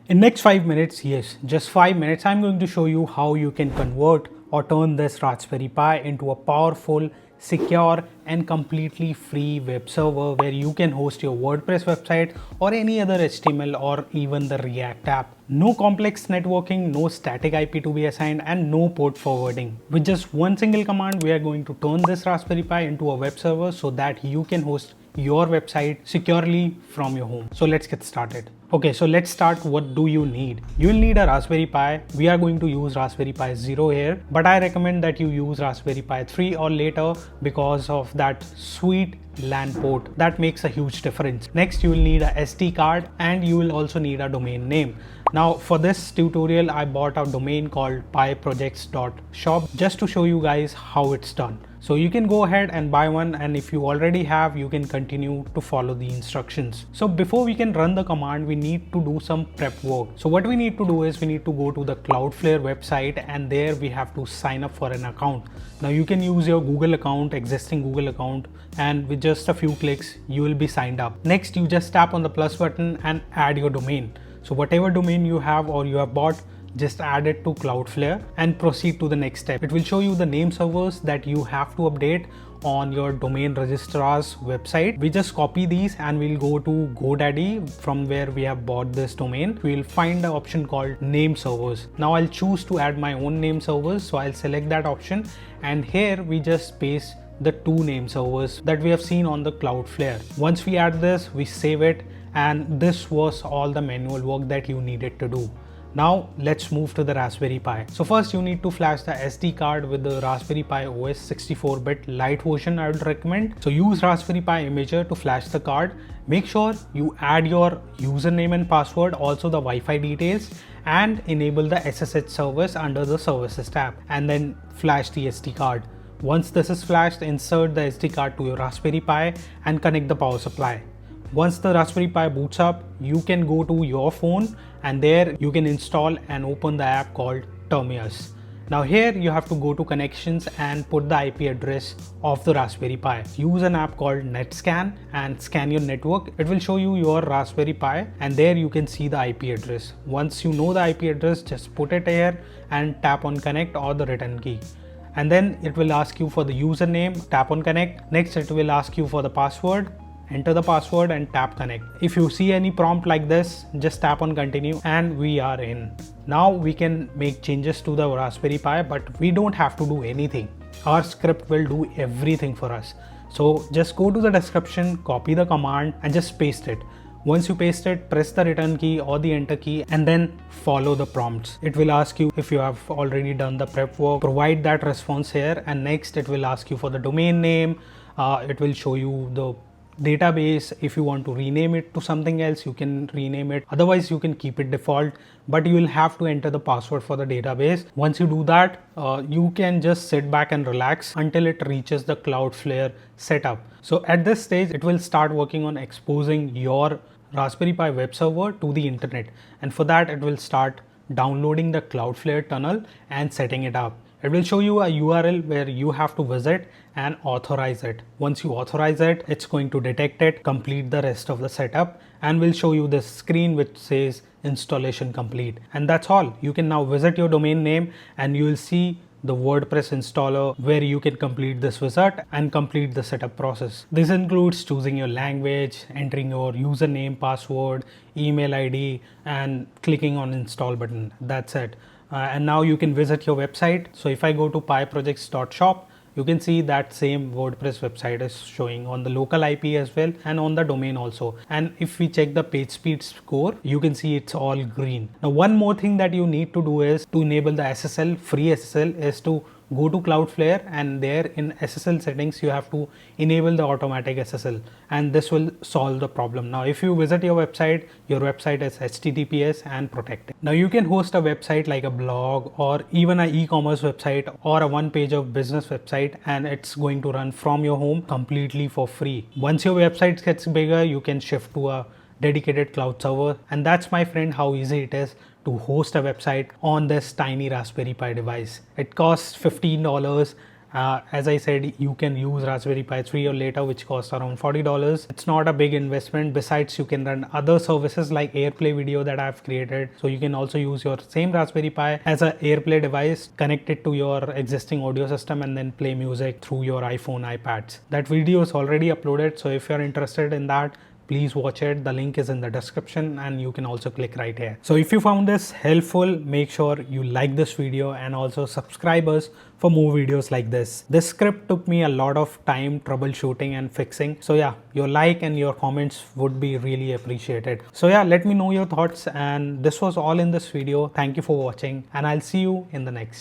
In next 5 minutes, yes, just 5 minutes, I'm going to show you how you can convert or turn this Raspberry Pi into a powerful, secure and completely free web server where you can host your WordPress website or any other HTML or even the React app. No complex networking, no static IP to be assigned and no port forwarding. With just one single command, we are going to turn this Raspberry Pi into a web server so that you can host your website securely from your home. So let's get started. Okay, so let's start. What do you need? You'll need a Raspberry Pi. We are going to use Raspberry Pi 0 here, but I recommend that you use Raspberry Pi 3 or later because of that sweet LAN port that makes a huge difference. Next, you will need a SD card and you will also need a domain name. Now for this tutorial, I bought a domain called piprojects.shop just to show you guys how it's done. So you can go ahead and buy one, and if you already have, you can continue to follow the instructions. So before we can run the command, we need to do some prep work. So what we need to do is we need to go to the Cloudflare website, and there we have to sign up for an account. Now you can use your Google account, existing Google account, and with just a few clicks, you will be signed up. Next, you just tap on the plus button and add your domain. So whatever domain you have or you have bought, just add it to Cloudflare and proceed to the next step. It will show you the name servers that you have to update on your domain registrar's website. We just copy these and we'll go to GoDaddy from where we have bought this domain. We'll find the option called name servers. Now I'll choose to add my own name servers. So I'll select that option, and here we just paste the two name servers that we have seen on the Cloudflare. Once we add this, we save it, and this was all the manual work that you needed to do. Now let's move to the Raspberry Pi. So first you need to flash the SD card with the Raspberry Pi OS 64-bit Lite version. I would recommend. So use Raspberry Pi Imager to flash the card. Make sure you add your username and password, also the Wi-Fi details, and enable the SSH service under the services tab, and then flash the SD card. Once this is flashed, insert the SD card to your Raspberry Pi and connect the power supply. Once the Raspberry Pi boots up, you can go to your phone and there you can install and open the app called Terminus. Now here you have to go to connections and put the IP address of the Raspberry Pi. Use an app called NetScan and scan your network. It will show you your Raspberry Pi and there you can see the IP address. Once you know the IP address, just put it here and tap on connect or the return key. And then it will ask you for the username, tap on connect. Next it will ask you for the password. Enter the password and tap connect. If you see any prompt like this, just tap on continue and we are in. Now we can make changes to the Raspberry Pi, but we don't have to do anything. Our script will do everything for us. So just go to the description, copy the command and just paste it. Once you paste it, press the return key or the enter key and then follow the prompts. It will ask you if you have already done the prep work, provide that response here, and next it will ask you for the domain name. It will show you the database. If you want to rename it to something else, you can rename it. Otherwise you can keep it default, but you will have to enter the password for the database. Once you do that, you can just sit back and relax until it reaches the Cloudflare setup. So at this stage, it will start working on exposing your Raspberry Pi web server to the internet, and for that it will start downloading the Cloudflare tunnel and setting it up. It will show you a URL where you have to visit and authorize it. Once you authorize it, it's going to detect it, complete the rest of the setup, and will show you this screen which says installation complete. And that's all. You can now visit your domain name and you will see the WordPress installer where you can complete this visit and complete the setup process. This includes choosing your language, entering your username, password, email ID, and clicking on install button. That's it. And now you can visit your website. So if I go to piprojects.shop, you can see that same WordPress website is showing on the local IP as well and on the domain also. And if we check the page speed score, you can see it's all green. Now one more thing that you need to do is to enable the SSL, free SSL, is to go to Cloudflare and there in SSL settings you have to enable the automatic SSL, and this will solve the problem. Now if you visit your website is HTTPS and protected. Now you can host a website like a blog or even an e-commerce website or a one page of business website, and it's going to run from your home completely for free. Once your website gets bigger, you can shift to a dedicated cloud server, and that's, my friend, how easy it is to host a website on this tiny Raspberry Pi device. It costs $15 As I said, you can use Raspberry Pi 3 or later, which costs around $40. It's not a big investment. Besides, you can run other services like AirPlay video that I've created. So you can also use your same Raspberry Pi as an AirPlay device, connect it to your existing audio system, and then play music through your iPhone, iPads. That video is already uploaded. So if you're interested in that, please watch it. The link is in the description and you can also click right here. So if you found this helpful, make sure you like this video and also subscribe us for more videos like this. This script took me a lot of time troubleshooting and fixing. So yeah, your like and your comments would be really appreciated. So yeah, let me know your thoughts, and this was all in this video. Thank you for watching and I'll see you in the next.